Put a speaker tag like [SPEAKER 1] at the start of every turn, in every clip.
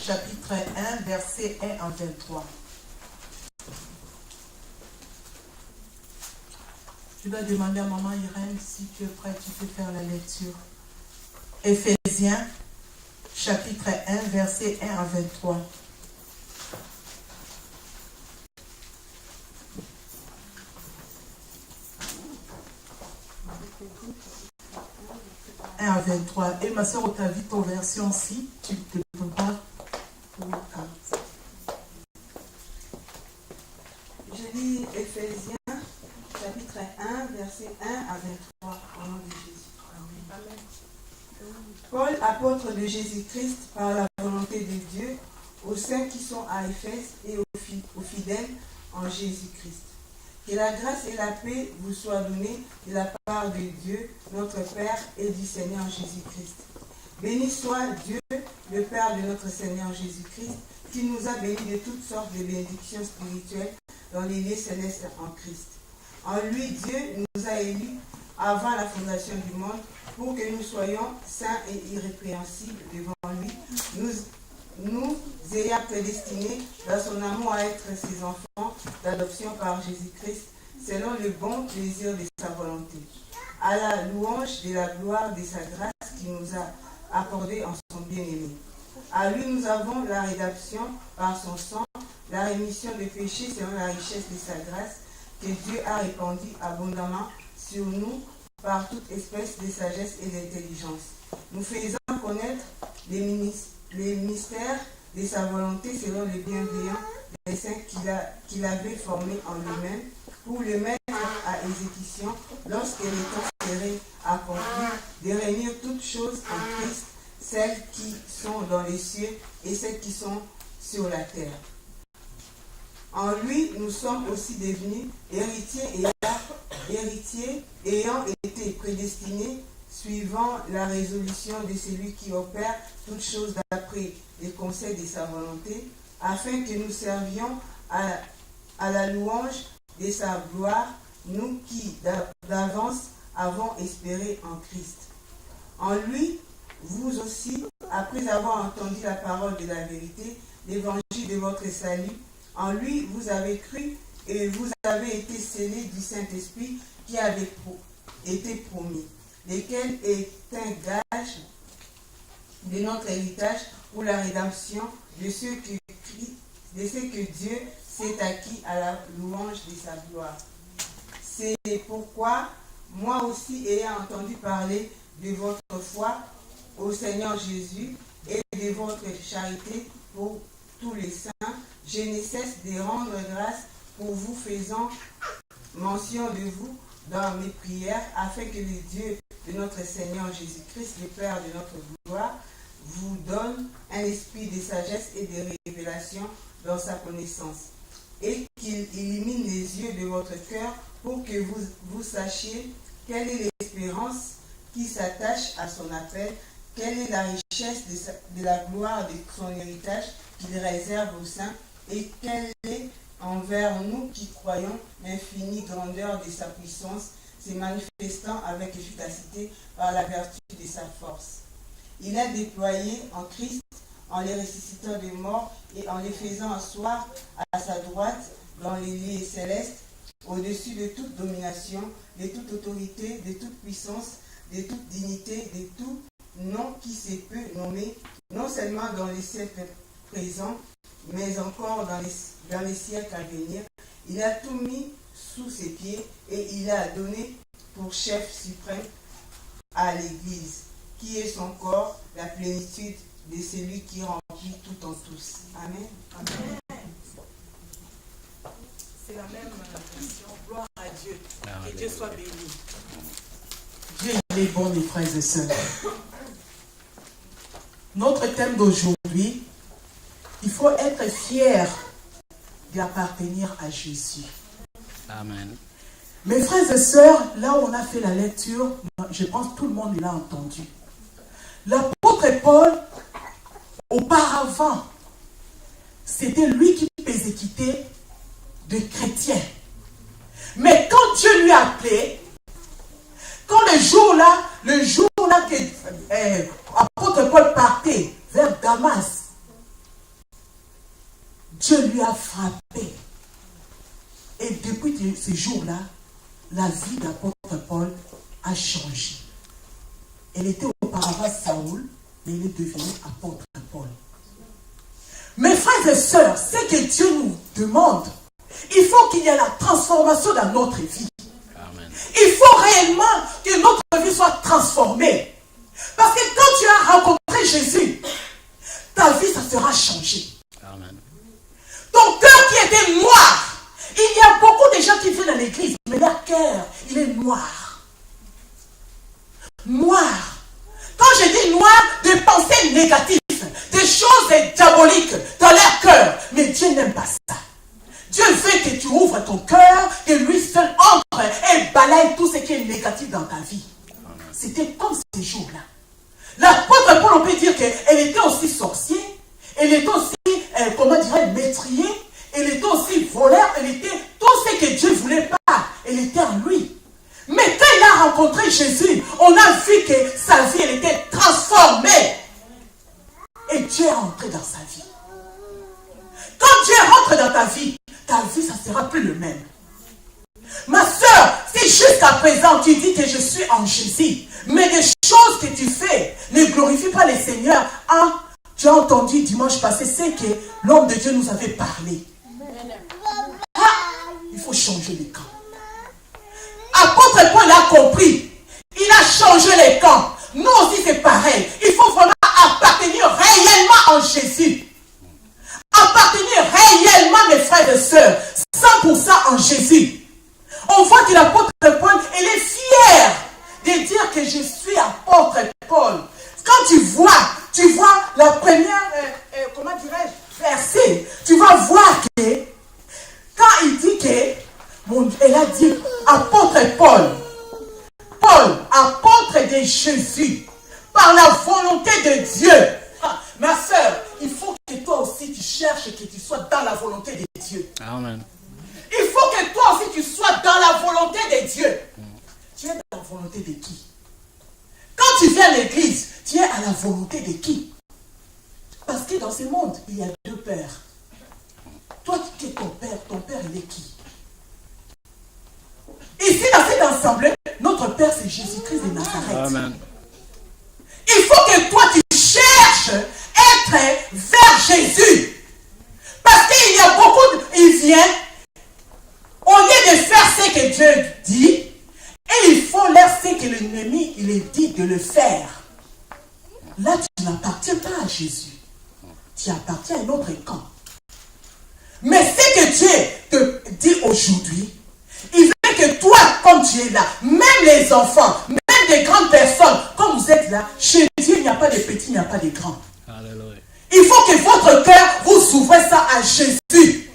[SPEAKER 1] chapitre 1, verset 1 à 23. Je dois demander à maman Irène, si tu es prête, tu peux faire la lecture. Éphésiens, chapitre 1, verset 1 à 23. À 23. Et ma soeur, tu as vu ton version aussi, tu te prépares.
[SPEAKER 2] Je lis Éphésiens, chapitre 1, verset 1 à 23, au nom de Jésus. Amen. Paul, apôtre de Jésus-Christ, par la volonté de Dieu, aux saints qui sont à Éphèse et aux fidèles en Jésus-Christ. Que la grâce et la paix vous soient données de la part de Dieu, notre Père, et du Seigneur Jésus-Christ. Béni soit Dieu, le Père de notre Seigneur Jésus-Christ, qui nous a bénis de toutes sortes de bénédictions spirituelles dans les lieux célestes en Christ. En lui, Dieu nous a élus avant la fondation du monde pour que nous soyons saints et irrépréhensibles devant lui, nous ayant prédestinés dans son amour à être ses enfants d'adoption par Jésus-Christ, selon le bon plaisir de sa volonté, à la louange de la gloire de sa grâce qui nous a accordé en son bien-aimé. À lui nous avons la rédemption par son sang, la rémission des péchés selon la richesse de sa grâce, que Dieu a répandue abondamment sur nous par toute espèce de sagesse et d'intelligence, nous faisant connaître les mystères de sa volonté selon le bienveillant des saints qu'il avait formés en lui-même, pour le mettre à exécution lorsque le temps serait accompli, de réunir toutes choses en Christ, celles qui sont dans les cieux et celles qui sont sur la terre. En lui, nous sommes aussi devenus héritiers ayant été prédestinés suivant la résolution de celui qui opère toutes choses d'après les conseils de sa volonté, afin que nous servions à la louange de sa gloire, nous qui d'avance avons espéré en Christ. En lui, vous aussi, après avoir entendu la parole de la vérité, l'évangile de votre salut, en lui vous avez cru et vous avez été scellés du Saint-Esprit qui avait été promis, lequel est un gage de notre héritage pour la rédemption de ce que Dieu s'est acquis à la louange de sa gloire. C'est pourquoi, moi aussi, ayant entendu parler de votre foi au Seigneur Jésus et de votre charité pour tous les saints, je ne cesse de rendre grâce pour vous, faisant mention de vous dans mes prières, afin que le Dieu de notre Seigneur Jésus-Christ, le Père de notre gloire, vous donne un esprit de sagesse et de révélation dans sa connaissance, et qu'il illumine les yeux de votre cœur pour que vous sachiez quelle est l'espérance qui s'attache à son appel, quelle est la richesse de la gloire de son héritage qu'il réserve aux saints, et quelle est envers nous qui croyons l'infinie grandeur de sa puissance, se manifestant avec efficacité par la vertu de sa force. Il a déployé en Christ, en les ressuscitant des morts et en les faisant asseoir à sa droite dans les lieux célestes, au-dessus de toute domination, de toute autorité, de toute puissance, de toute dignité, de tout nom qui se peut nommer, non seulement dans les siècles présents, mais encore dans les siècles à venir. Il a tout mis sous ses pieds et il a donné pour chef suprême à l'Église, qui est son corps, la plénitude de celui qui remplit tout en tous. Amen. Amen.
[SPEAKER 1] C'est la même question. Gloire à Dieu. Que Dieu soit béni. Dieu est bon, mes frères et sœurs. Notre thème d'aujourd'hui, il faut être fier d'appartenir à Jésus.
[SPEAKER 3] Amen.
[SPEAKER 1] Mes frères et sœurs, là où on a fait la lecture, je pense que tout le monde l'a entendu. L'apôtre Paul, auparavant, c'était lui qui persécutait de chrétiens. Mais quand Dieu lui a appelé, quand le jour là que l'apôtre Paul partait vers Damas, Dieu lui a frappé. Et depuis ces jours-là, la vie d'apôtre Paul a changé. Elle était auparavant Saoul, mais elle est devenue apôtre Paul. Mes frères et sœurs, c'est que Dieu nous demande. Il faut qu'il y ait la transformation dans notre vie. Amen. Il faut réellement que notre vie soit transformée. Parce que quand tu as rencontré Jésus, ta vie, ça sera changée. Amen. Ton cœur qui était noir. Il y a beaucoup de gens qui viennent à l'église, mais leur cœur, il est noir. Noir. Quand je dis noir, des pensées négatives, des choses diaboliques dans leur cœur. Mais Dieu n'aime pas ça. Dieu veut que tu ouvres ton cœur, que lui seul entre et balaye tout ce qui est négatif dans ta vie. C'était comme ces jours-là. L'apôtre Paul, on peut dire qu'elle était aussi sorcière, elle était aussi, comment dirais-je, métrier, elle était aussi voleur, elle était tout ce que Dieu ne voulait pas, elle était en lui. Mais quand il a rencontré Jésus, on a vu que sa vie, elle était transformée. Et Dieu est entré dans sa vie. Quand Dieu rentre dans ta vie ça ne sera plus le même. Ma soeur, si jusqu'à présent tu dis que je suis en Jésus, mais des choses que tu fais ne glorifient pas le Seigneur, tu as entendu dimanche passé, c'est que l'homme de Dieu nous avait parlé. Il faut changer les camps. Apôtre Paul a compris. Il a changé les camps. Nous aussi c'est pareil. Il faut vraiment appartenir réellement en Jésus. Appartenir réellement, mes frères et sœurs, 100% en Jésus. On voit que l'apôtre Paul, elle est fière de dire que je suis apôtre Paul. Quand tu vois la première, comment dirais-je, verset, tu vas voir que, quand il dit que, elle a dit, apôtre Paul, apôtre de Jésus, par la volonté de Dieu. Ma soeur, il faut que toi aussi tu cherches que tu sois dans la volonté de Dieu. Amen. Il faut que toi aussi tu sois dans la volonté de Dieu. Tu es dans la volonté de qui? Quand tu viens à l'église, tu es à la volonté de qui? Parce que dans ce monde, il y a deux pères. Toi qui es ton père il est qui? Ici dans cet ensemble, notre père c'est Jésus-Christ de Nazareth. Amen. Il faut que toi tu cherches être vers Jésus. Parce qu'il y a beaucoup, il vient, au lieu de faire ce que Dieu dit, et il faut laisser que l'ennemi, il est dit de le faire. Là, tu n'appartiens pas à Jésus. Tu appartiens à un autre camp. Mais ce que Dieu te dit aujourd'hui, il veut que toi, comme tu es là, même les enfants, même des grandes personnes, comme vous êtes là, chez Dieu, il n'y a pas de petits, il n'y a pas de grands. Alléluia. Il faut que votre cœur, vous ouvrez ça à Jésus.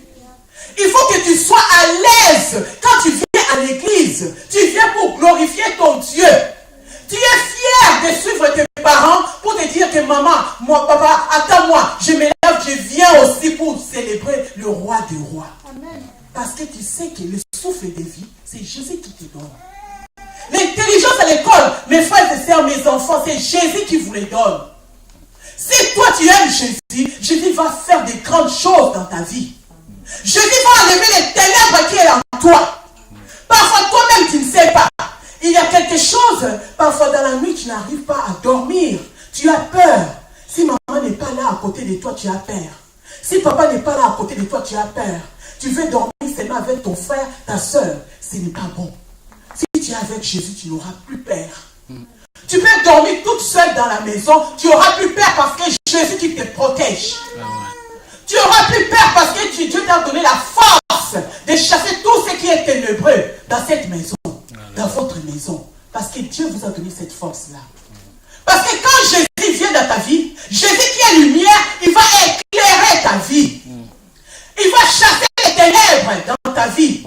[SPEAKER 1] Il faut que tu sois à l'aise quand tu viens à l'église. Tu viens pour glorifier ton Dieu. Tu es fier de suivre tes parents pour te dire que maman, moi, papa, attends-moi, je me lève, je viens aussi pour célébrer le roi des rois. Amen. Parce que tu sais que le souffle de vie, c'est Jésus qui te donne. L'intelligence à l'école, mes frères et sœurs, mes enfants, c'est Jésus qui vous les donne. Si toi tu aimes Jésus, Jésus va faire de grandes choses dans ta vie. Jésus va enlever les ténèbres qui sont en toi. Parfois toi-même tu ne sais pas. Il y a quelque chose, parfois dans la nuit tu n'arrives pas à dormir. Tu as peur. Si maman n'est pas là à côté de toi, tu as peur. Si papa n'est pas là à côté de toi, tu as peur. Tu veux dormir seulement avec ton frère, ta soeur. Ce n'est pas bon. Si tu es avec Jésus, tu n'auras plus peur. Tu peux dormir toute seule dans la maison. Tu n'auras plus peur parce que Jésus qui te protège. Tu n'auras plus peur parce que Dieu t'a donné la force de chasser tout ce qui est ténébreux dans cette maison, dans votre maison. Parce que Dieu vous a donné cette force-là. Parce que quand Jésus vient dans ta vie, Jésus qui est lumière, il va éclairer ta vie. Il va chasser les ténèbres dans ta vie.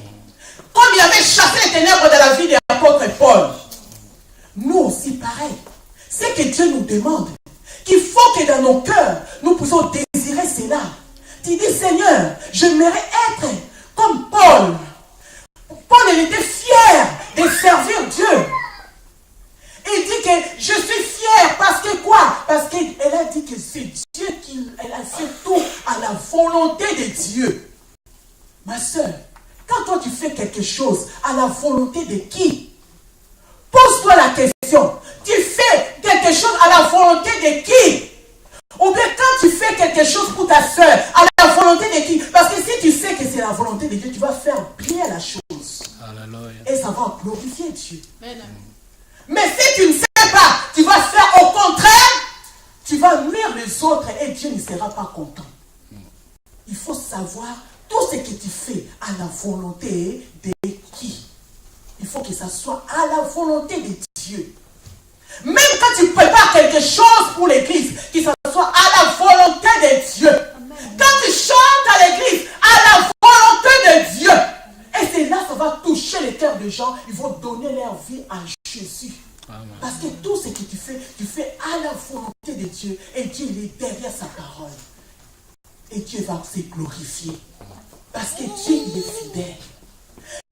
[SPEAKER 1] Comme il avait chassé les ténèbres de la vie de l'apôtre Paul. Nous aussi pareil. C'est que Dieu nous demande qu'il faut que dans nos cœurs, nous puissions désirer cela. Tu dis, Seigneur, j'aimerais être comme Paul. Paul, il était fier de servir Dieu. Il dit que je suis fière parce que quoi? Parce qu'elle a dit que c'est Dieu elle a fait tout à la volonté de Dieu. Ma soeur, quand toi tu fais quelque chose à la volonté de qui? Pose-toi la question. Tu fais quelque chose à la volonté de qui? Ou bien quand tu fais quelque chose pour ta soeur, à la volonté de qui? Parce que si tu sais que c'est la volonté de Dieu, tu vas faire bien la chose. Alléluia. Et ça va glorifier Dieu. Amen. Mais si tu ne sais pas, tu vas faire au contraire, tu vas nuire les autres et Dieu ne sera pas content. Il faut savoir tout ce que tu fais à la volonté de qui? Il faut que ça soit à la volonté de Dieu. Même quand tu prépares quelque chose pour l'église, que ça soit à la volonté de Dieu. Amen. Quand tu chantes à l'église, à la volonté de Dieu. Et c'est là que ça va toucher les cœurs des gens. Ils vont donner leur vie à Jésus. Amen. Parce que tout ce que tu fais à la volonté de Dieu. Et Dieu il est derrière sa parole. Et Dieu va se glorifier. Parce que Dieu il est fidèle.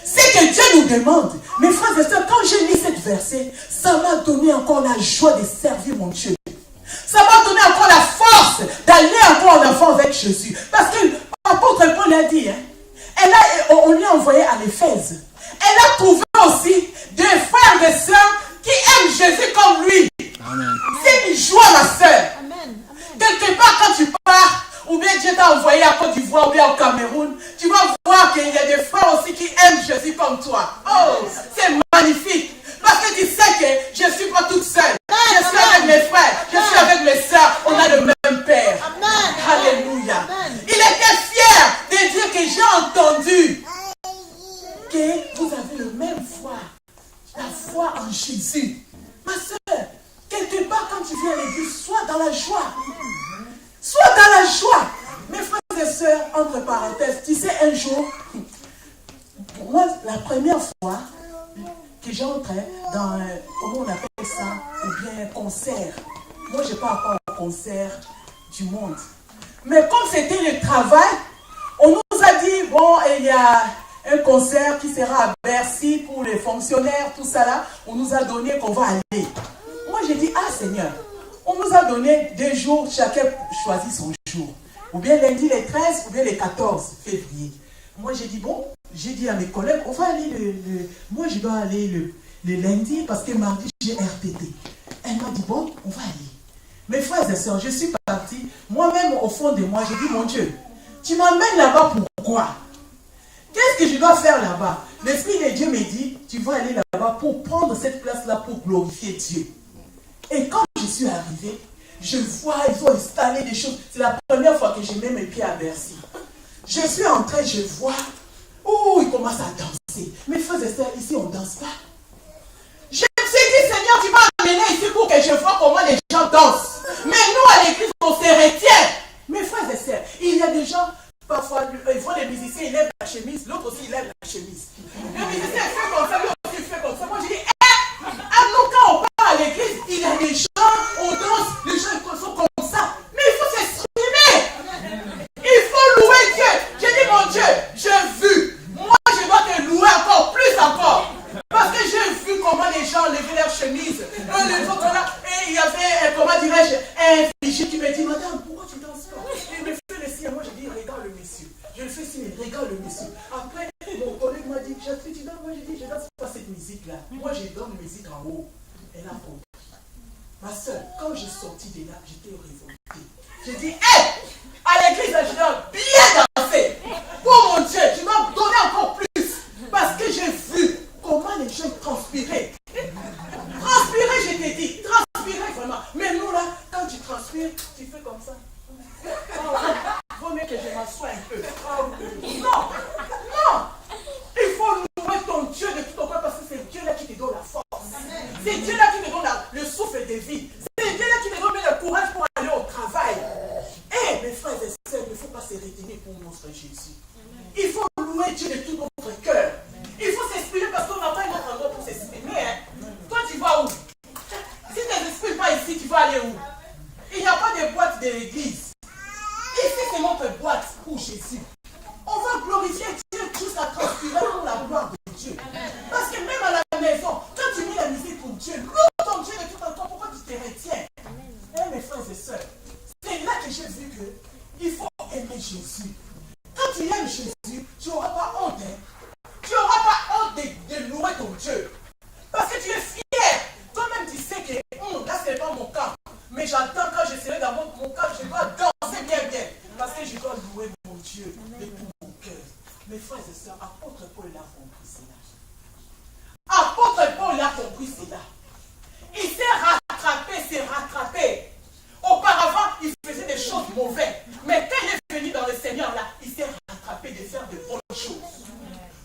[SPEAKER 1] C'est que Dieu nous demande. Mes frères et sœurs, quand j'ai lu cette verset, ça m'a donné encore la joie de servir mon Dieu. Ça m'a donné encore la force d'aller encore en avant avec Jésus. Parce que l'apôtre Paul a dit, on lui a envoyé à l'Éphèse. Elle a trouvé aussi des frères et des sœurs qui aiment Jésus comme lui. Amen. C'est une joie, ma sœur. Amen. Quelque part, quand tu pars, ou bien Dieu t'a envoyé à Côte d'Ivoire ou bien au Cameroun, tu vas voir qu'il y a des frères aussi qui aiment Jésus comme toi. Oh, c'est magnifique. Parce que tu sais que je ne suis pas toute seule. Je suis avec mes frères, je suis avec mes sœurs. On a le même Père. Amen. Alléluia. Amen. Il était fier de dire que j'ai entendu que vous avez le même foi. La foi en Jésus. Ma sœur, quelque part quand tu viens à l'église, sois dans la joie. Sois dans la joie. Mes frères et sœurs, entre parenthèses, tu sais, un jour, moi, la première fois que j'entrais dans, comment on appelle ça, ou bien un concert. Moi, je n'ai pas encore un concert du monde. Mais comme c'était le travail, on nous a dit, bon, il y a un concert qui sera à Bercy pour les fonctionnaires, tout ça là. On nous a donné qu'on va aller. Moi, j'ai dit, ah Seigneur, on nous a donné 2 jours, chacun choisit son jour. Ou bien lundi les 13, ou bien les 14 février. Moi, j'ai dit, bon, j'ai dit à mes collègues, on va aller moi, je dois aller le lundi parce que mardi, j'ai RTT. Elle m'a dit, bon, on va aller. Mes frères et sœurs, je suis partie. Moi-même, au fond de moi, j'ai dit, mon Dieu, tu m'emmènes là-bas pourquoi? Qu'est-ce que je dois faire là-bas? L'Esprit de Dieu me dit, tu vas aller là-bas pour prendre cette place-là pour glorifier Dieu. Et quand je suis arrivée, je vois, ils ont installé des choses. C'est la première fois que je mets mes pieds à Bercy. Je suis entrée, je vois, ils commencent à danser. Mes frères et sœurs, ici, on ne danse pas. Je me suis dit, Seigneur, tu m'as amené ici pour que je vois comment les gens dansent. Mais nous, à l'église, on se retient. Mes frères et sœurs, il y a des gens, parfois, ils voient les musiciens, ils lèvent la chemise, l'autre aussi, il lève la chemise. Le musicien fait comme ça, l'autre aussi, il fait comme ça. Moi, je dis, nous, quand on part à l'église, il y a des gens, on danse, les gens sont comme ça. Mais il faut s'exprimer. Il faut louer Dieu. J'ai dit, mon Dieu, j'ai vu. Moi, je dois te louer encore, plus encore. Parce que j'ai vu comment les gens levaient leurs chemises. Les autres là, et il y avait, comment dirais-je, un fichier qui me dit, madame, pourquoi tu danses pas? Il me fait le signe. Moi, je dis, regarde le monsieur. Je le fais signe, regarde le monsieur. Après, mon collègue m'a dit, Jacques, tu danses? Moi, j'ai dit, je danse pas cette musique-là. Moi, je donne la musique en haut. Elle a compris. Ma soeur, quand je suis sortie de là, j'étais révoltée. J'ai dit, à l'église, je dois bien danser. Pour mon Dieu, je dois donner encore plus. Parce que j'ai vu comment les gens transpiraient. Transpirer, je t'ai dit. Transpirer vraiment. Mais nous là, quand tu transpires, tu fais comme ça. Vaut mieux que je m'assoie un peu. Non, non. Il faut louer ton Dieu de tout ton cœur parce que c'est Dieu là qui te donne la force. C'est Dieu là qui te donne le souffle de vie. C'est Dieu là qui te donne le courage pour aller au travail. Mes frères et sœurs, il ne faut pas se retenir pour notre Jésus. Il faut louer Dieu de tout notre cœur. Il faut s'exprimer parce qu'on n'a pas un autre endroit pour s'exprimer. Toi, tu vas où? Si tu ne t'exprimes pas ici, tu vas aller où? Il n'y a pas de boîte de l'église. Ici, c'est notre boîte pour Jésus. On va glorifier Dieu jusqu'à transpirer pour la gloire de Dieu. Parce que même à la maison, quand tu mets la musique pour Dieu, loue ton Dieu Jésus. Quand tu aimes Jésus, tu n'auras pas honte. Tu n'auras pas honte de louer ton Dieu. Parce que tu es fier. Toi-même, tu sais que là, ce n'est pas mon cas. Mais j'attends quand je serai dans mon cas, je dois danser bien. Parce que je dois louer mon Dieu de tout mon cœur. Mes frères et sœurs, apôtre Paul a compris cela. Apôtre Paul a compris cela. Il s'est rattrapé. Auparavant, il faisait des choses mauvaises. Mais quand il est venu dans le Seigneur, là, il s'est rattrapé de faire de bonnes choses.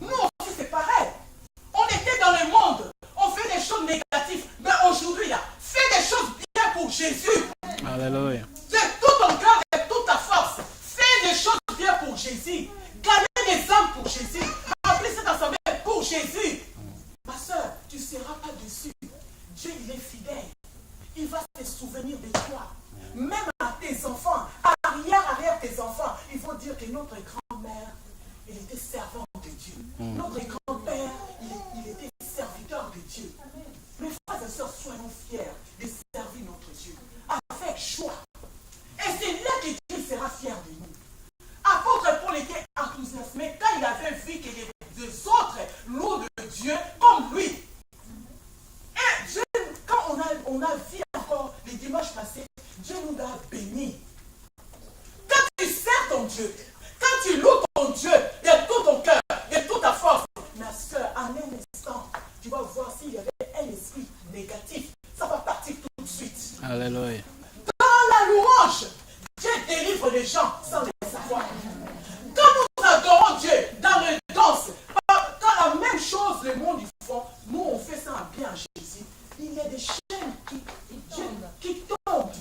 [SPEAKER 1] Nous aussi, c'est pareil. On était dans le monde. On fait des choses négatives. Mais aujourd'hui, là, fais des choses bien pour Jésus.
[SPEAKER 3] Alléluia.
[SPEAKER 1] De tout ton cœur et toute ta force. Fais des choses bien pour Jésus. Gagnez des âmes pour Jésus. Remplis cette assemblée pour Jésus. Ma soeur, tu ne seras pas déçu. Dieu, il est fidèle. Il va se souvenir de toi. Même à tes enfants, arrière tes enfants, ils vont dire que notre grand-mère, elle était servante de Dieu. Notre grand-père, il était serviteur de Dieu. Mes frères et sœurs, soyons fiers de servir notre Dieu. Avec joie. Et c'est là que Dieu sera fier de nous. Apôtre Paul était enthousiasmé quand il avait vu que les autres louent de Dieu comme lui. Et Dieu, quand on a vu encore les dimanches passés, Dieu nous a bénis. Quand tu sers ton Dieu, quand tu loues ton Dieu de tout ton cœur, de toute ta force, ma soeur, en un instant, tu vas voir s'il y avait un esprit négatif, ça va partir tout de suite.
[SPEAKER 3] Alléluia.
[SPEAKER 1] Dans la louange, Dieu délivre les gens sans les savoir. Quand nous adorons Dieu dans le danse, quand la même chose le monde y font, nous on fait ça en bien à Jésus. Il y a des chaînes qui tombent.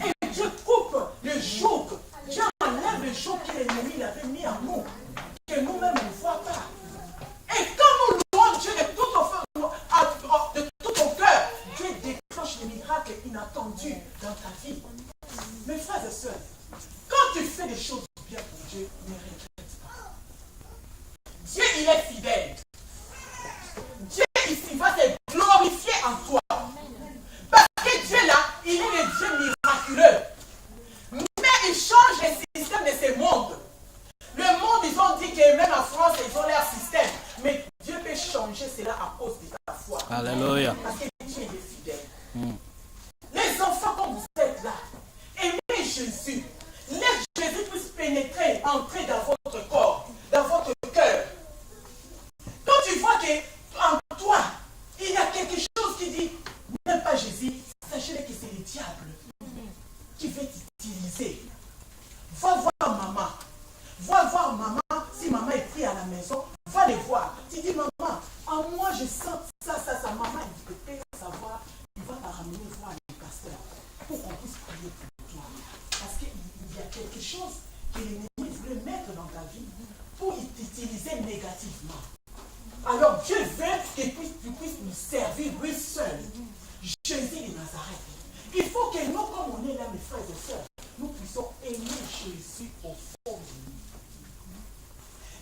[SPEAKER 1] Et Dieu coupe le joug. Dieu enlève le joug que l'ennemi avait mis en nous. Que nous-mêmes ne voyons pas. Et quand nous louons Dieu de tout ton cœur, Dieu déclenche les miracles inattendus dans ta vie. Mes frères et sœurs, quand tu fais des choses bien pour Dieu, ne regrette pas. Dieu, il est fidèle. Dieu ici va te glorifier en toi. Parce que Dieu là, il est le Dieu miraculeux. Mais il change les systèmes de ce monde. Le monde, ils ont dit que même en France, ils ont leur système. Mais Dieu peut changer cela à cause de ta foi.
[SPEAKER 3] Alléluia.
[SPEAKER 1] Parce que Dieu est fidèle. Les enfants, comme vous êtes là, aimez Jésus. Laisse Jésus puisse pénétrer, entrer dans votre corps, dans votre cœur. Quand tu vois qu'en toi, il y a quelque chose qui dit, même pas Jésus, sachez que c'est le diable qui veut t'utiliser. Va voir maman. Va voir maman, si maman est prise à la maison, va les voir. Tu dis, maman, en moi je sens ça. Maman, il peut savoir, il va la ramener voir le pasteur pour qu'on puisse prier pour toi. Parce qu'il y a quelque chose que l'ennemi voulait mettre dans ta vie pour t'utiliser négativement. Alors Dieu veut que tu puisses nous servir lui seul. Jésus de Nazareth. Il faut que nous, comme on est là, mes frères et sœurs, nous puissions aimer Jésus au fond de nous.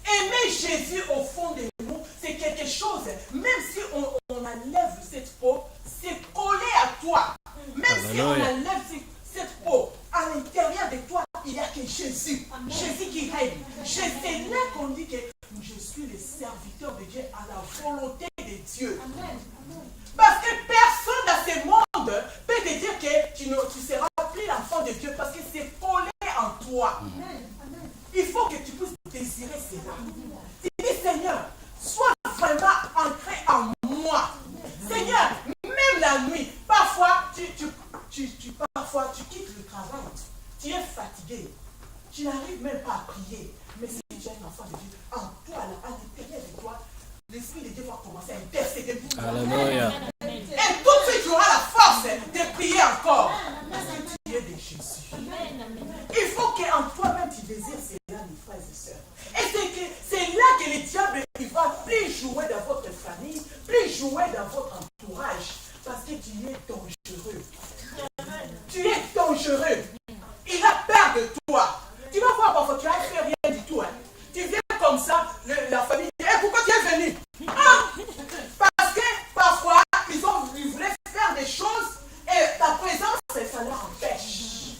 [SPEAKER 1] Aimer Jésus au fond de nous, c'est quelque chose, même si on enlève cette peau, c'est collé à toi. Même si on enlève cette peau, à l'intérieur de toi, il n'y a que Jésus. Amen. Jésus qui règne. C'est là qu'on dit que je suis le serviteur de Dieu à la volonté de Dieu. Amen. Parce que personne dans ce monde peut te dire que tu seras plus l'enfant de Dieu parce que c'est collé en toi. Amen. Il faut que tu puisses désirer cela. Tu dis, Seigneur, sois vraiment ancré en moi. Seigneur, même la nuit, parfois tu quittes le travail, tu es fatigué, tu n'arrives même pas à prier. Mais si tu es un enfant de Dieu, en toi, à l'intérieur de toi, l'Esprit de Dieu va commencer à intercéder pour toi.
[SPEAKER 3] Alléluia.
[SPEAKER 1] Et tout de suite, tu auras la force de prier encore. Parce que tu es de Jésus. Il faut qu'en toi-même tu désires cela, mes frères et sœurs. Et c'est là que le diable il va plus jouer dans votre famille, plus jouer dans votre entourage. Parce que tu es dangereux. Tu es dangereux. Il a peur de toi. Tu vas voir parfois, tu n'as fait rien du tout. Hein. Tu viens comme ça, la famille dit, pourquoi tu es venu? Parce que parfois, ils voulaient faire des choses et ta présence, ça leur empêche.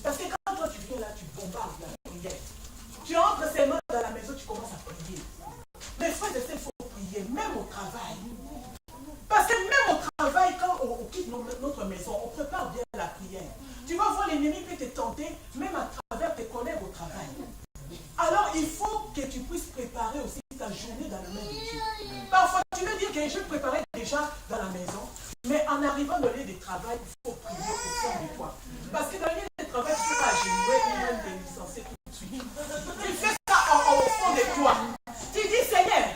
[SPEAKER 1] Parce que quand toi tu viens là, tu bombardes la prière. Tu entres seulement dans la maison, tu commences à prier. Mais frères et sœurs, il faut prier, même au travail. Parce que même au travail, quand on quitte notre maison, on prépare bien la prière. Tu vas voir l'ennemi peut te tenter, même à travers tes collègues au travail. Alors il faut que tu puisses préparer aussi ta journée dans la main de Dieu. Parfois, tu veux dire que je préparais déjà dans la maison, mais en arrivant dans le lieu de travail, il faut prier au fond de toi. Parce que dans le lieu de travail, tu ne peux pas gérer et même te licencier tout de suite. Tu fais ça au fond de toi. Tu dis, Seigneur,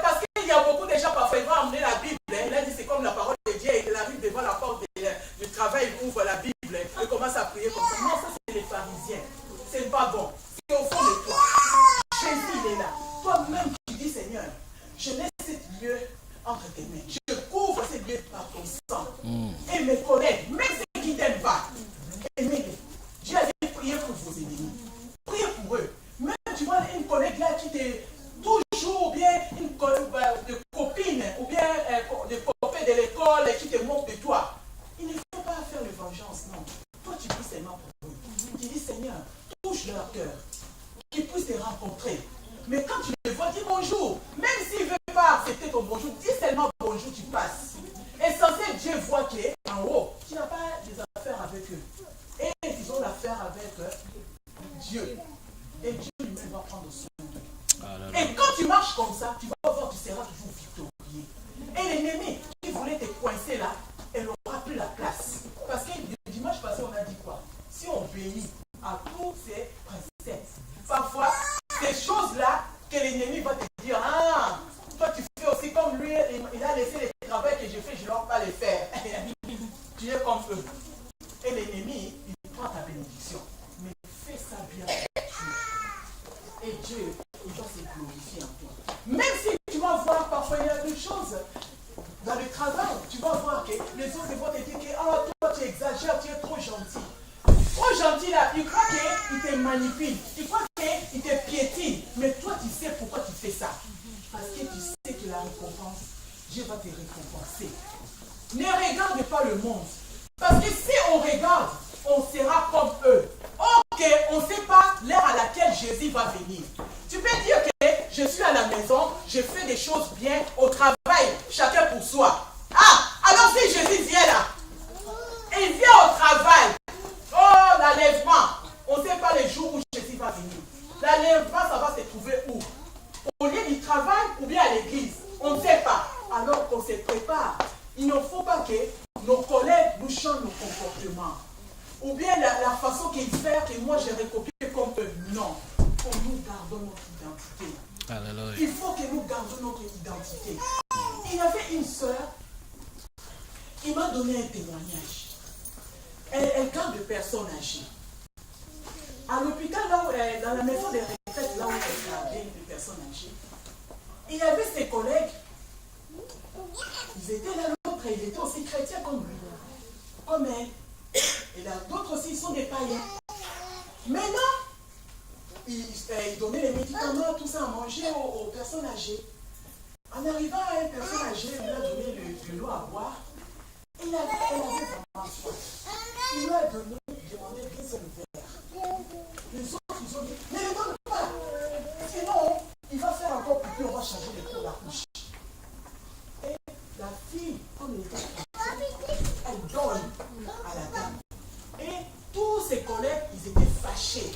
[SPEAKER 1] parce qu'il y a beaucoup de gens, parfois, ils vont emmener la Bible. Il a dit, c'est comme la parole de Dieu, et il arrive devant la porte du travail, il ouvre la Bible et commence à prier comme ça. Non, ça, c'est les pharisiens. C'est pas bon. C'est au fond de toi. Jésus, il est là. Toi-même, tu dis, Seigneur, je laisse ce lieu entre tes mains. Je couvre ce lieu par ton sang. Et mes collègues, même ceux qui t'aiment pas, aimez-les. Dieu a dit, priez pour vos ennemis. Priez pour eux. Même, tu vois, une collègue là qui t'est toujours bien une de copine ou bien de copain de l'école qui te moque de toi. Il ne faut pas faire de vengeance, non. Toi, tu dis seulement pour eux. Tu dis, Seigneur, touche leur cœur, qu'ils puissent te rencontrer. Mais quand tu les vois, dis bonjour. Même s'ils ne veulent pas accepter ton bonjour, dis seulement bonjour, tu passes. Essentiel, Dieu voit qu'en haut, tu n'as pas des affaires avec eux. Et ils ont l'affaire avec Dieu. Et Dieu lui-même va prendre soin d'eux. Et quand tu marches comme ça, tu vas voir, tu seras toujours victorieux. Et l'ennemi qui voulait te coincer là, elle n'aura plus la place. Parce que le dimanche passé, on a dit quoi? Si on obéit à tous ces préceptes, parfois, ces choses-là que l'ennemi va te dire, ah, toi tu fais aussi comme lui, il a laissé les travaux que je fais, je ne dois pas les faire. Tu es comme eux. Et l'ennemi, il prend ta bénédiction. Mais fais ça bien avec Dieu. Et Dieu, il va se glorifier en toi. Même si tu vas voir, parfois il y a des choses dans le travail, tu vas voir que les autres vont te dire que ah, toi tu exagères, tu es trop gentil. Trop gentil là, il croit qu'il te manipule, il croit qu'il te piétine. Mais toi tu sais pourquoi tu fais ça. Parce que tu sais que la récompense, Dieu va te récompenser. Ne regarde pas le monde. Parce que si on regarde, on sera comme eux. Ok, on ne sait pas l'heure à laquelle Jésus va venir. Tu peux dire que je suis à la maison, je fais des choses bien, au travail, chacun pour soi. Ah, alors si Jésus vient là, il vient au travail. Oh, l'enlèvement. On ne sait pas les jours où Jésus va venir. L'enlèvement, ça va se trouver où? Au lieu du travail ou bien à l'église? On ne sait pas. Alors qu'on se prépare. Il ne faut pas que nos collègues nous changent nos comportements. Ou bien la façon qu'ils font, que moi j'ai recopié comme eux. Non. Il faut que nous gardons notre identité. Alléluia. Il faut que nous gardions notre identité. Il y avait une sœur, il m'a donné un témoignage. Elle garde des personnes âgées. À l'hôpital, dans la maison des retraites, là où elle gardait des personnes âgées, il y avait ses collègues. Ils étaient là, l'autre, ils étaient aussi chrétiens comme lui. Comme elle. Et là, d'autres aussi, ils sont des païens. Maintenant, ils donnaient les médicaments, tout ça à manger aux personnes âgées. En arrivant à une personne âgée, il lui a donné de l'eau à boire. Elle avait vraiment soif. Il lui a donné, demandé qu'un seul verre. Les autres, ils ont dit, ne le donne pas. Sinon, il va faire encore plus, on va changer la couche. Et la fille, comme elle était, elle donne à la dame. Et tous ses collègues, ils étaient fâchés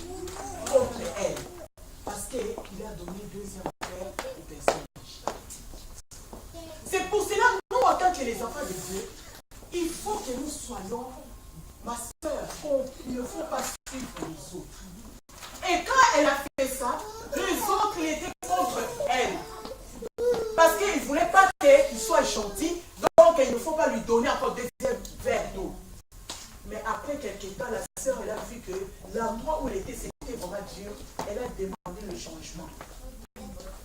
[SPEAKER 1] contre elle. Parce qu'il a donné deuxième verre aux personnes. C'est pour cela, nous, en tant que les enfants de Dieu, il faut que nous soyons, ma soeur, il ne faut pas suivre les autres. Et quand elle a fait ça, les autres étaient contre elle. Parce qu'ils ne voulaient pas qu'il soit gentil, donc il ne faut pas lui donner encore deuxième verre d'eau. Mais après quelques temps, la sœur, elle a vu que l'endroit où elle était, c'était vraiment dur. Elle a demandé le changement.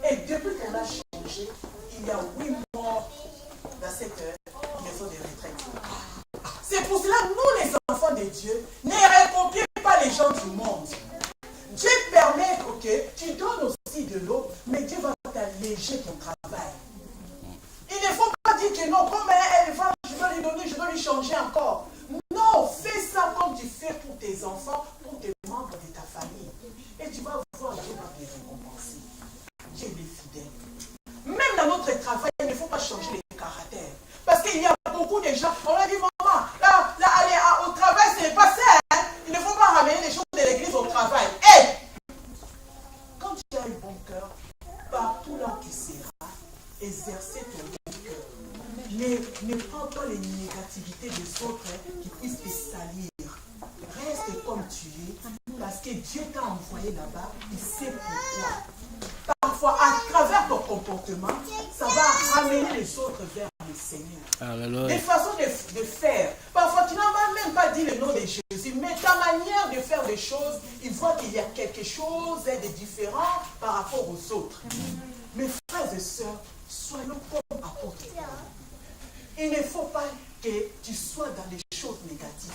[SPEAKER 1] Et depuis qu'elle a changé, il y a 8 morts dans cette maison de retraite. C'est pour cela, nous les enfants de Dieu, ne récopiez pas les gens du monde. Dieu permet que tu donnes aussi de l'eau, mais Dieu va t'alléger ton travail. Il ne faut pas dire que non, comme elle va, je vais lui donner, je vais lui changer encore. Non, fais ça comme tu fais pour tes enfants, pour tes membres de ta famille. Et exercer ton bon cœur. Ne prends pas les négativités des autres qui puissent te salir. Reste comme tu es, parce que Dieu t'a envoyé là-bas, il sait pourquoi. Parfois, à travers ton comportement, ça va ramener les autres vers le Seigneur. Alléluia. Des façons de faire. Parfois, tu n'as même pas dit le nom de Jésus, mais ta manière de faire les choses, il voit qu'il y a quelque chose de différent par rapport aux autres. Mes frères et sœurs, soyons comme apôtres. Il ne faut pas que tu sois dans les choses négatives.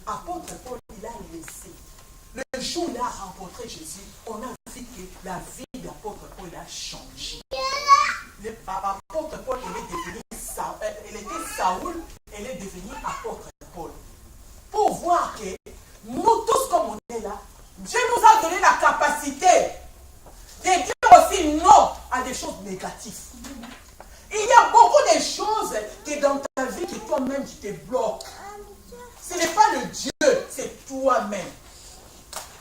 [SPEAKER 1] Apôtre Paul, il a laissé. Le jour où il a rencontré Jésus, on a vu que la vie d'apôtre Paul a changé. Apôtre Paul, il était Saoul, elle est devenue apôtre Paul. Pour voir que nous tous, comme on est là, Dieu nous a donné la capacité de dire aussi non à des choses négatives. Il y a beaucoup de choses que dans ta vie que toi-même tu te bloques. Ce n'est pas le Dieu, c'est toi-même.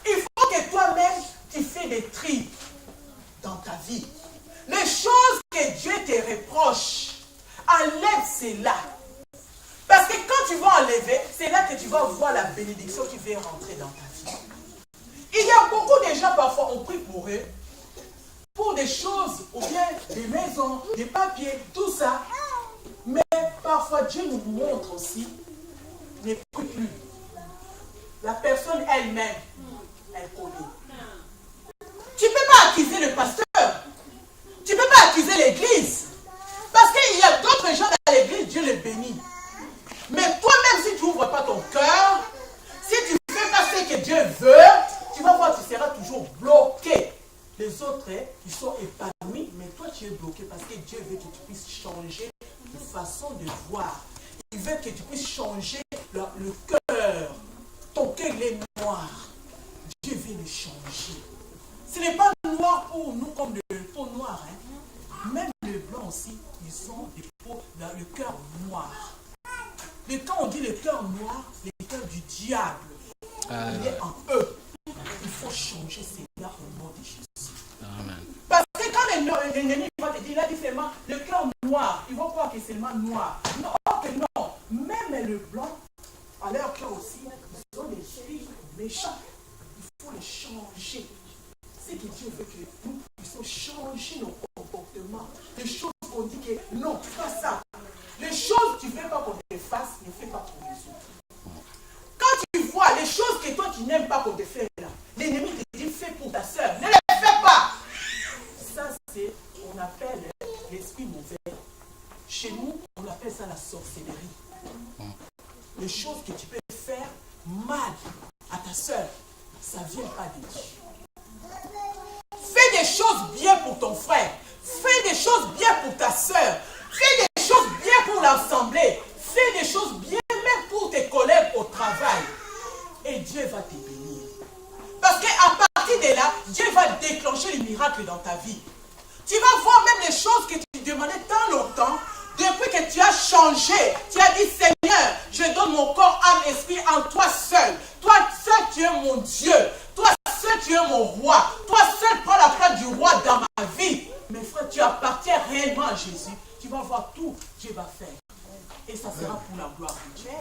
[SPEAKER 1] Il faut que toi-même tu fais des tris dans ta vie. Les choses que Dieu te reproche, enlève cela. Parce que quand tu vas enlever, c'est là que tu vas voir la bénédiction qui va rentrer dans ta vie. Il y a beaucoup de gens, parfois, on prie pour eux, pour des choses, ou bien des maisons, des papiers, tout ça. Mais parfois, Dieu nous montre aussi, ne prie plus. La personne elle-même, elle connaît. Tu ne peux pas accuser le pasteur. Tu ne peux pas accuser l'église. Parce qu'il y a d'autres gens dans l'église, Dieu les bénit. Mais toi-même, si tu n'ouvres pas ton cœur, si tu ne fais pas ce que Dieu veut, tu vas voir, tu seras toujours bloqué. Les autres, ils sont épanouis, mais toi, tu es bloqué parce que Dieu veut que tu puisses changer de façon de voir. Il veut que tu puisses changer le cœur. Ton cœur, il est noir. Dieu veut le changer. Ce n'est pas noir pour nous comme le peau noire. Même les blancs aussi, ils ont des peaux dans le cœur noir. Mais quand on dit le cœur noir, le cœur du diable, il est en eux. Il faut changer cela au nom de Jésus. Amen. Parce que quand l'ennemi va te dire, il a dit seulement le cœur noir, ils vont croire que c'est seulement noir. Non, que non. Même le blanc, à leur cœur aussi, ils ont des esprits méchants. Il faut les changer. C'est que Dieu veut que nous puissions changer nos comportements. Les choses qu'on dit que non, pas ça. Les choses que tu ne veux pas qu'on te fasse, ne fais pas pour les autres. Quand tu vois les choses que toi tu n'aimes pas qu'on te fait là, l'ennemi te dit fais pour ta soeur, ne les fais pas. Ça c'est, on appelle l'esprit mauvais. Chez nous, on appelle ça la sorcellerie. Les choses que tu peux faire mal à ta soeur, ça ne vient pas de Dieu. Fais des choses bien pour ton frère. Fais des choses bien pour ta soeur. Fais des choses bien pour l'assemblée. Fais des choses bien même pour tes collègues au travail. Et Dieu va te bénir. Parce qu'à partir de là, Dieu va déclencher les miracles dans ta vie. Tu vas voir même les choses que tu demandais tant longtemps. Depuis que tu as changé, tu as dit Seigneur, je donne mon corps, âme, esprit en toi seul. Toi seul, tu es mon Dieu. Toi seul, tu es mon roi. Toi seul, prends la place du roi dans ma vie. Mes frères, tu appartiens réellement à Jésus. Tu vas voir tout, Dieu va faire. Et ça sera pour la gloire de Dieu.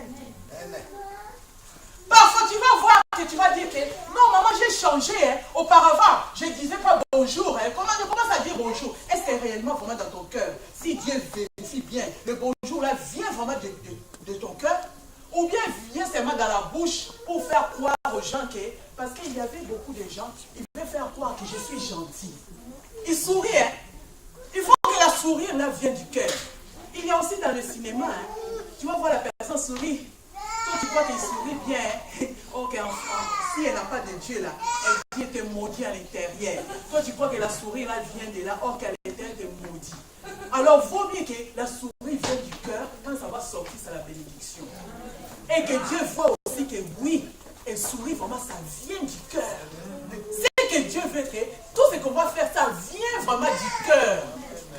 [SPEAKER 1] Parfois, tu vas voir que tu vas dire que non, maman, j'ai changé. Auparavant, je ne disais pas bonjour. Comment tu commences à dire bonjour? Est-ce que réellement, vraiment dans ton cœur, si Dieu vérifie bien, le bonjour là vient vraiment de ton cœur? Ou bien vient seulement dans la bouche pour faire croire aux gens que, parce qu'il y avait beaucoup de gens, ils veulent faire croire que je suis gentil. Ils sourient. Il faut que la sourire là vienne du cœur. Il y a aussi dans le cinéma, tu vas voir la personne sourire. Toi, tu crois qu'elle sourit bien. Ok, si elle n'a pas de Dieu là, elle vient te maudire à l'intérieur. Toi, tu crois que la souris là vient de là, or qu'à l'intérieur te maudit. Alors, vaut mieux que la souris vienne du cœur, quand ça va sortir, c'est la bénédiction. Et que Dieu voit aussi que oui, elle sourit vraiment, ça vient du cœur. C'est que Dieu veut que tout ce qu'on va faire, ça vient vraiment du cœur.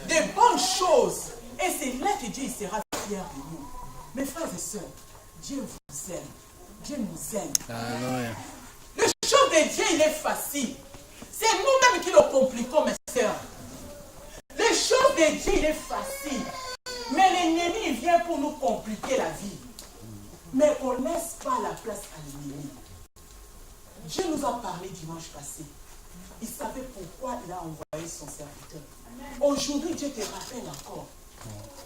[SPEAKER 1] Des bonnes choses. Et c'est là que Dieu sera fier de nous. Mes frères et sœurs, Dieu vous aime. Dieu nous aime. Alléluia. Le chose de Dieu, il est facile. C'est nous-mêmes qui le compliquons, mes sœurs. Les choses de Dieu, il est facile. passé. Il savait pourquoi il a envoyé son serviteur. Aujourd'hui, Dieu te rappelle encore.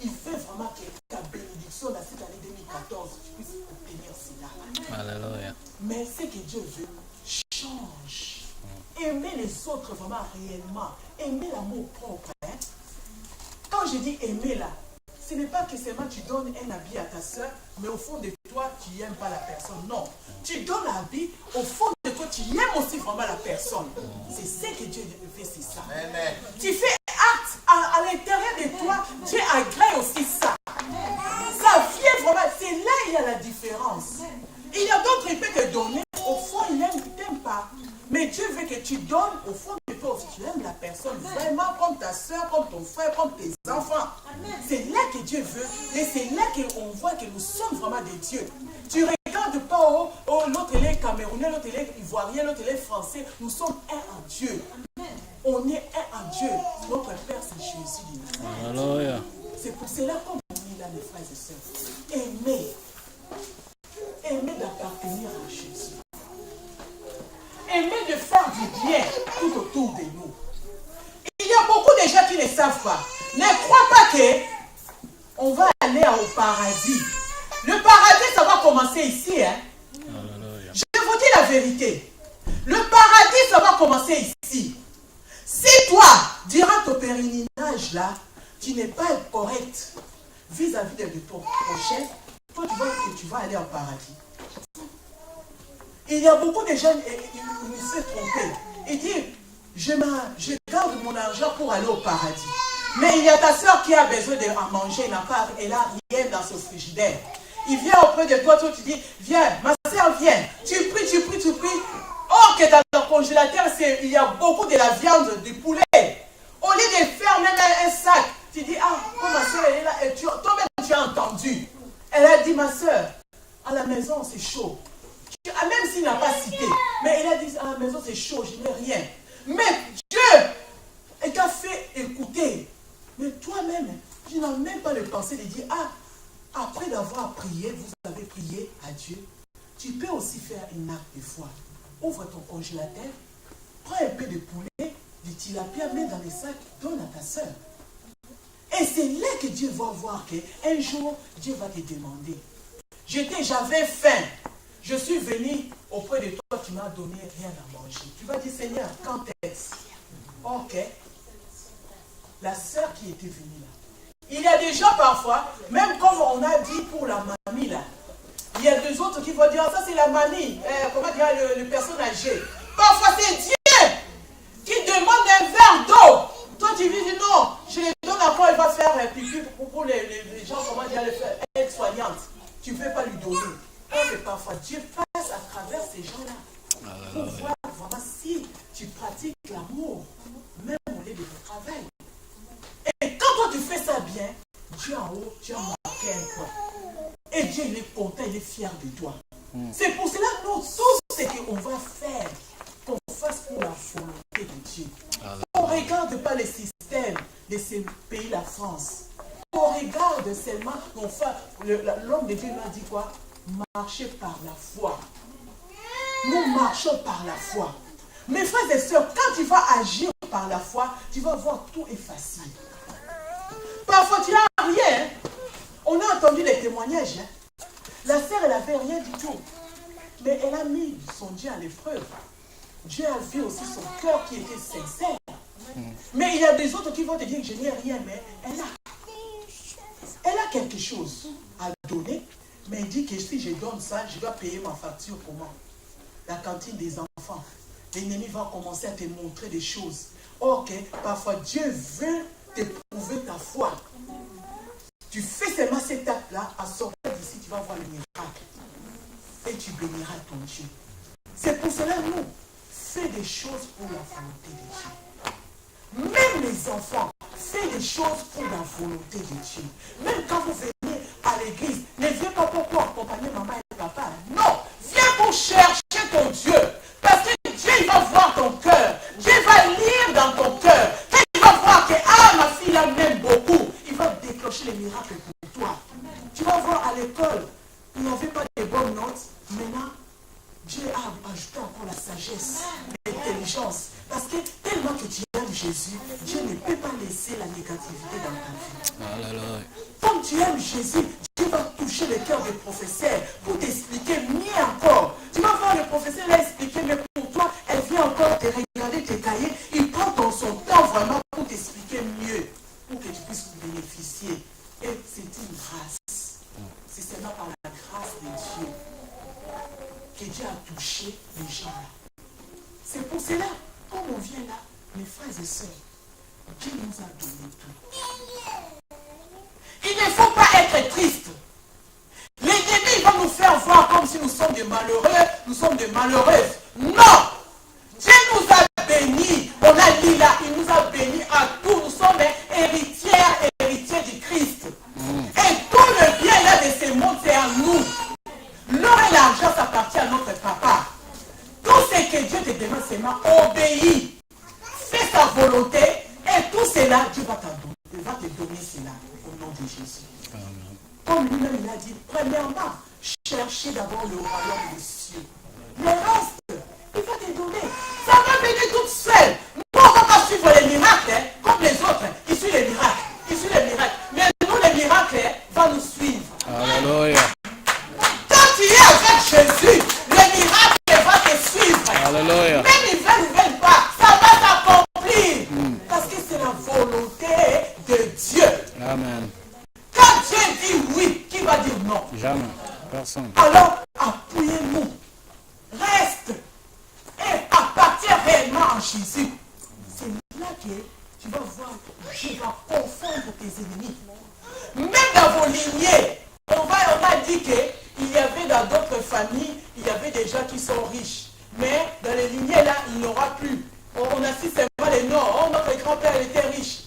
[SPEAKER 1] Il veut vraiment que ta bénédiction dans cette année 2014, tu puisses obtenir cela.
[SPEAKER 3] Alléluia.
[SPEAKER 1] Mais ce que Dieu veut, change. Aimer les autres vraiment réellement. Aimer l'amour propre. Hein? Quand je dis aimer là, ce n'est pas que seulement tu donnes un habit à ta soeur, mais au fond de toi, tu n'aimes pas la personne. Non. Tu donnes l'habit, au fond de toi, tu aimes aussi vraiment la personne. C'est ce que Dieu fait, c'est ça. Amen. Tu fais acte à l'intérieur de toi, Dieu agrée aussi ça. Ça vient vraiment, c'est là il y a la différence. Il y a d'autres qui peuvent te donner, au fond, il t'aime pas. Mais Dieu veut que tu donnes, au fond de toi aussi, tu aimes la personne, vraiment comme ta soeur, comme ton frère, comme tes enfants. C'est là que Dieu veut, et c'est là qu'on voit que nous sommes vraiment des dieux. Tu ne regardes pas, l'autre il est camerounais, l'autre il est ivoirien, l'autre il est français. Nous sommes un en Dieu. On est un en Dieu. Notre Père, c'est Jésus.
[SPEAKER 3] Alléluia.
[SPEAKER 1] C'est pour cela qu'on dit là, les frères et sœurs. Aimer. Aimer d'appartenir à Jésus. Aimer de faire du bien tout autour de nous. Il y a beaucoup de gens qui ne savent pas. Ne crois pas qu'on va aller au paradis. Le paradis, ça va commencer ici. Hein? Je vous dis la vérité. Le paradis, ça va commencer ici. Si toi, durant ton pèlerinage là, tu n'es pas correct vis-à-vis de ton prochain, toi tu vois que tu vas aller au paradis. Il y a beaucoup de gens qui se trompent. Ils disent, je garde mon argent pour aller au paradis. Mais il y a ta soeur qui a besoin de manger, elle n'a rien dans son frigidaire. Il vient auprès de toi, toi tu dis, viens, ma soeur viens. Tu pries. Or que dans le congélateur, il y a beaucoup de la viande, du poulet. Au lieu de faire même un sac, tu dis, ah, oh, ma soeur, elle est là. Et toi-même, tu as entendu. Elle a dit, ma soeur, à la maison, c'est chaud. Même s'il n'a pas cité, mais il a dit, à la maison, c'est chaud, je n'ai rien. Mais Dieu t'a fait écouter. Mais toi-même, tu n'as même pas le pensée de dire, ah, après d'avoir prié, vous avez prié à Dieu, tu peux aussi faire un acte de foi. Ouvre ton congélateur, prends un peu de poulet, du tilapia, mets dans les sacs, donne à ta soeur. Et c'est là que Dieu va voir qu'un jour, Dieu va te demander. J'avais faim. Je suis venu auprès de toi, tu m'as donné rien à manger. Tu vas dire, Seigneur, quand est-ce? Ok. La sœur qui était venue là. Il y a des gens parfois, même comme on a dit pour la mamie là, il y a des autres qui vont dire, ça c'est la mamie, comment dire, le personne âgée. Parfois c'est Dieu qui demande un verre d'eau. Toi tu lui dis non, je le donne après, il va faire pipi pour les gens, comment dire, être soignante. Tu ne peux pas lui donner. Parce que parfois Dieu passe à travers ces gens-là. Pour voir vraiment si tu pratiques l'amour, même au lieu de ton travail. Et quand toi tu fais ça bien, Dieu en haut, tu as marqué un point. Et Dieu il est content, il est fier de toi. C'est pour cela que nous, tout ce qu'on va faire, qu'on fasse pour la volonté de Dieu. On ne regarde pas les systèmes de ces pays, la France. On regarde seulement, l'homme de Dieu nous a dit quoi? Marcher par la foi. Nous marchons par la foi. Mes frères et sœurs, quand tu vas agir par la foi, tu vas voir tout est facile. Parfois tu n'as rien. On a entendu les témoignages. La sœur, elle n'avait rien du tout. Mais elle a mis son Dieu à l'épreuve. Dieu a vu aussi son cœur qui était sincère. Mais il y a des autres qui vont te dire que je n'ai rien, mais elle a quelque chose à donner. Mais il dit que si je donne ça, je dois payer ma facture comment? La cantine des enfants. L'ennemi va commencer à te montrer des choses. Ok, parfois Dieu veut te prouver ta foi. Tu fais seulement cet acte-là, à sortir d'ici, tu vas voir le miracle. Et tu béniras ton Dieu. C'est pour cela, nous, fais des choses pour la volonté de Dieu. Même les enfants, fais des choses pour la volonté de Dieu. Même quand vous venez à l'église, ne viens pas pour accompagner maman et papa. Non, viens pour chercher ton Dieu. Parce que Dieu, il va voir ton cœur. Dieu va lire dans ton cœur. Quand il va voir que, ma fille, elle m'aime beaucoup, il va déclencher les miracles pour toi. Tu vas voir à l'école, il n'y avait pas de bonnes notes. Maintenant, Dieu a ajouté encore la sagesse, l'intelligence. Jésus, Dieu ne peut pas laisser la négativité dans ta vie.
[SPEAKER 3] Alléluia.
[SPEAKER 1] Comme tu aimes Jésus, Dieu va toucher le cœur des professeurs pour t'expliquer mieux encore. Tu vas voir le professeur là expliquer, mais pour toi, elle vient encore te regarder tes cahiers. Il prend son temps vraiment pour t'expliquer mieux, pour que tu puisses bénéficier. Et c'est une grâce. C'est seulement par la grâce de Dieu que Dieu a touché les gens là. C'est pour cela, comme on vient là, mes frères et sœurs, Dieu nous a donné tout. Il ne faut pas être triste. L'ennemi va nous faire voir comme si nous sommes des malheureux, nous sommes des malheureuses. Non! Dieu nous a bénis. On a dit là, il nous a bénis à tous. Nous sommes héritières et héritiers du Christ. Et tout le bien là de ce monde, c'est à nous. L'or et l'argent, ça appartient à notre papa. Tout ce que Dieu te demande, c'est obéis. Fais sa volonté. Et tout cela, Dieu va te donner cela au nom de Jésus. Amen. Comme lui-même il a dit, premièrement, cherchez d'abord le royaume des cieux. Le reste, il va te donner. Ça va venir toute seule. Nous, on ne va pas suivre les miracles, comme les autres. Ils suivent les miracles. Ils suivent les miracles. Mais nous, les miracles vont nous suivre.
[SPEAKER 3] Alléluia.
[SPEAKER 1] Quand tu es avec Jésus, les miracles vont te suivre.
[SPEAKER 3] Alléluia.
[SPEAKER 1] Même ils ne veulent pas. Ça va s'accomplir. Parce que c'est la volonté de Dieu.
[SPEAKER 3] Amen.
[SPEAKER 1] Quand Dieu dit oui, qui va dire non?
[SPEAKER 3] Jamais. Personne.
[SPEAKER 1] Alors, appuyez-nous. Reste. Et appartiens réellement à Jésus. C'est là que tu vas voir, Dieu va confondre tes ennemis. Même dans vos lignées, on a dit qu'il y avait dans d'autres familles, il y avait des gens qui sont riches. Mais dans les lignées là, il n'y aura plus. On a si seulement les noms. Oh, notre grand-père était riche.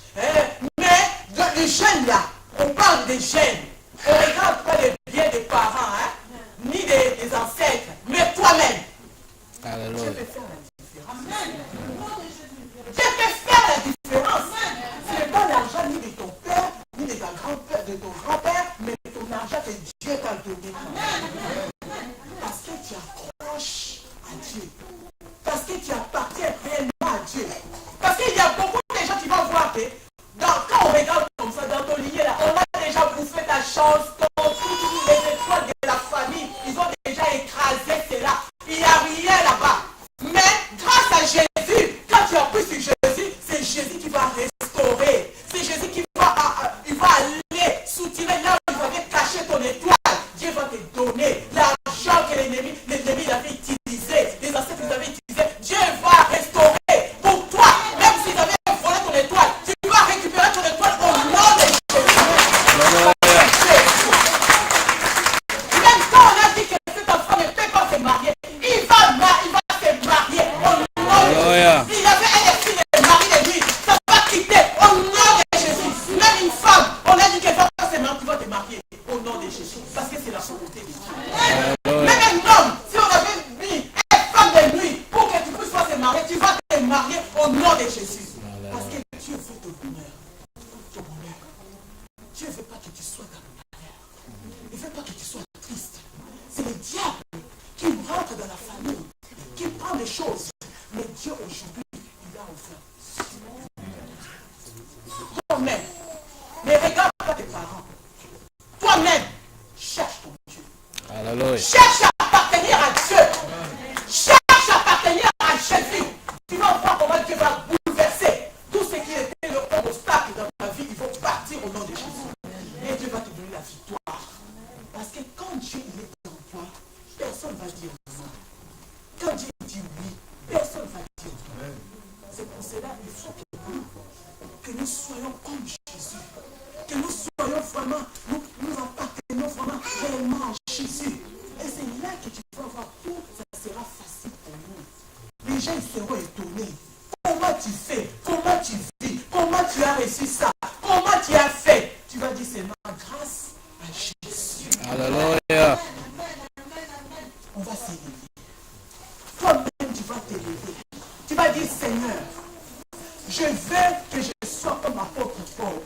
[SPEAKER 1] Mais dans les jeunes là, on parle des jeunes. On ne regarde pas les biens des parents, ni des ancêtres, mais toi-même.
[SPEAKER 3] Alléluia.
[SPEAKER 1] Dieu peut faire la différence. Dieu peut faire la différence. Ce n'est pas l'argent ni de ton père, ni de ton grand-père, mais ton argent que Dieu t'a donné. Parce que tu accroches à Dieu. Parce que tu appartiens réellement à Dieu. Parce qu'il y a beaucoup de gens qui vont voir que quand on regarde comme ça dans ton lignée là, on a déjà bouffé ta chance, toutes les étoiles de la famille, ils ont déjà écrasé cela. Il n'y a rien là-bas. Mais grâce à Jésus, quand tu as pris sur Jésus, c'est Jésus qui va restaurer. C'est Jésus qui va, il va aller soutirer là où il va cacher ton étoile. Dieu va te donner l'argent que l'ennemi avait utilisé, les ancêtres avaient utilisé. Dieu va restaurer pour toi. Même si tu avais volé ton étoile, tu vas récupérer ton étoile au nom de Jésus. Même quand on a dit que cet enfant ne peut pas se marier, il va se marier au nom de Jésus. Il avait un esprit de mari de lui, ça va quitter au nom de Jésus. Même une femme, on a dit qu'elle va pas se marier, tu vas te marier au nom de Jésus. Parce que c'est la volonté de Dieu. Même un homme, si on avait mis une femme de nuit pour que tu puisses pas se marier, tu vas te marier au nom de Jésus. Parce que Dieu veut ton bonheur. Ton bonheur. Dieu ne veut pas que tu sois dans le malheur. Il ne veut pas que tu sois triste. C'est le diable qui rentre dans la famille, qui prend les choses. Mais Dieu aujourd'hui, il a offert. Toi-même, ne regarde pas tes parents. Toi-même, cherche ton Dieu.
[SPEAKER 3] Alléluia.
[SPEAKER 1] Cherche à appartenir à Dieu. Cherche à appartenir à Jésus. Tu vas voir comment Dieu va bouleverser tout ce qui était le obstacle dans ta vie. Ils vont partir au nom de Jésus. Et Dieu va te donner la victoire. Parce que quand Dieu est en toi, personne ne va dire non. Quand Dieu dit oui, personne ne va dire non. C'est pour cela qu'il faut que nous soyons comme Jésus. Que nous soyons vraiment, nous appartenons vraiment réellement à Jésus. Et c'est là que tu vas voir tout, ça sera facile pour nous. Les gens seront étonnés. Comment tu fais? Comment tu vis? Comment tu as reçu ça? Comment tu as fait? Tu vas dire c'est ma grâce à Jésus.
[SPEAKER 3] Alléluia.
[SPEAKER 1] On va s'élever. Toi-même, tu vas t'élever. Tu vas dire Seigneur, je veux que je sois comme apôtre Paul.